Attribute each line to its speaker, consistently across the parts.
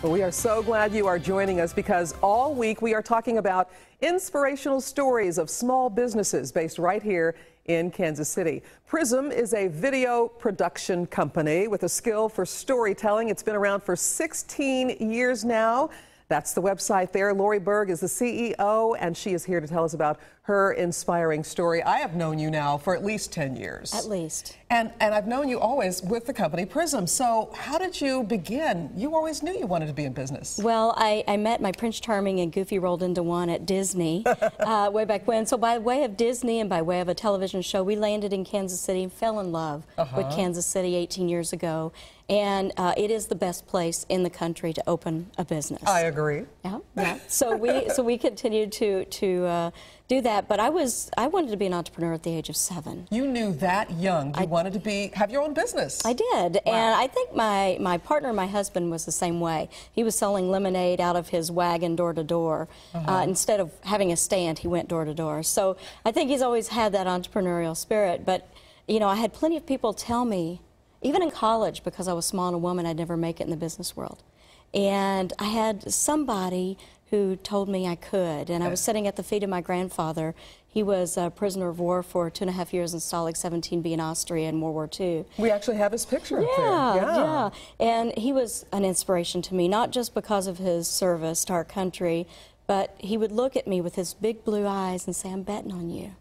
Speaker 1: Well, we are so glad you are joining us because all week we are talking about inspirational stories of small businesses based right here in Kansas City. Prizm is a video production company with a skill for storytelling. It's been around for 16 years now. That's the website there. Lori Berg is the CEO, and she is here to tell us about her inspiring story. I have known you now for at least 10 years.
Speaker 2: At least.
Speaker 1: And I've known you always with the company Prizm. So how did you begin? You always knew you wanted to be in business.
Speaker 2: Well, I met my Prince Charming and Goofy rolled into one at Disney way back when. So by way of Disney and by way of a television show, we landed in Kansas City and fell in love with Kansas City 18 years ago. And it is the best place in the country to open a business.
Speaker 1: I agree.
Speaker 2: Yeah. So we continued to do that. But I wanted to be an entrepreneur at the age of 7.
Speaker 1: You knew that young you wanted to have your own business.
Speaker 2: I did. Wow. And I think my partner, my husband, was the same way. He was selling lemonade out of his wagon door to door. Instead of having a stand, he went door to door. So I think he's always had that entrepreneurial spirit. But, you know, I had plenty of people tell me, even in college, because I was small and a woman, I'd never make it in the business world. And I had somebody who told me I could. And I was sitting at the feet of my grandfather. He was a prisoner of war for 2.5 years in Stalag 17B in Austria in World War II.
Speaker 1: We actually have his picture up there.
Speaker 2: Yeah. And he was an inspiration to me, not just because of his service to our country, but he would look at me with his big blue eyes and say, "I'm betting on you."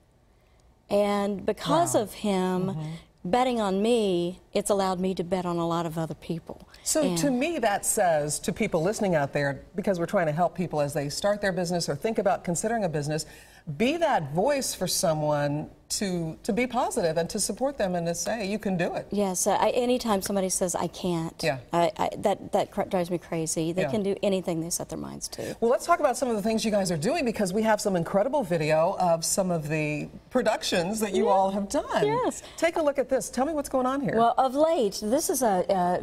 Speaker 2: And because of him, betting on me, it's allowed me to bet on a lot of other people.
Speaker 1: So to me, that says to people listening out there, because we're trying to help people as they start their business or think about considering a business, be that voice for someone to be positive and to support them and to say, you can do it.
Speaker 2: Yes, anytime somebody says, I can't, that drives me crazy. They can do anything they set their minds to.
Speaker 1: Well, let's talk about some of the things you guys are doing, because we have some incredible video of some of the productions that you all have done.
Speaker 2: Yes.
Speaker 1: Take a look at this. Tell me what's going on here.
Speaker 2: Well, of late, this is a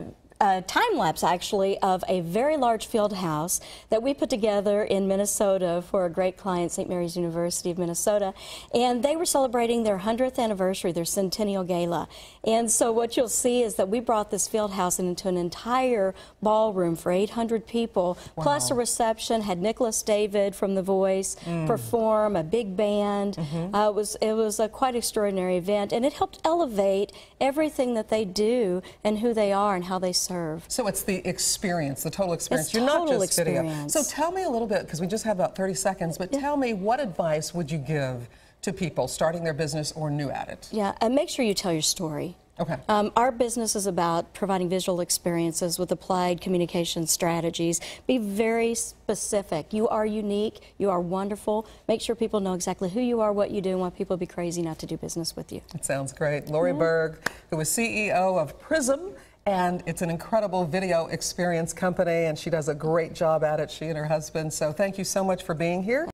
Speaker 2: time-lapse, actually, of a very large field house that we put together in Minnesota for a great client, St. Mary's University of Minnesota. And they were celebrating their 100th anniversary, their centennial gala. And so what you'll see is that we brought this field house into an entire ballroom for 800 people, plus a reception, had Nicholas David from The Voice perform, a big band. It was a quite extraordinary event, and it helped elevate everything that they do and who they are and how they serve.
Speaker 1: So it's the experience, the total experience.
Speaker 2: You're
Speaker 1: not just
Speaker 2: experience.
Speaker 1: video. So tell me a little bit, because we just have about 30 seconds, but tell me, what advice would you give to people starting their business or new at it?
Speaker 2: Yeah, and make sure you tell your story.
Speaker 1: Okay.
Speaker 2: Our business is about providing visual experiences with applied communication strategies. Be very specific. You are unique. You are wonderful. Make sure people know exactly who you are, what you do, and why people would be crazy not to do business with you.
Speaker 1: It sounds great. Lori Berg, who is CEO of Prizm, and it's an incredible video experience company, and she does a great job at it, she and her husband. So thank you so much for being here.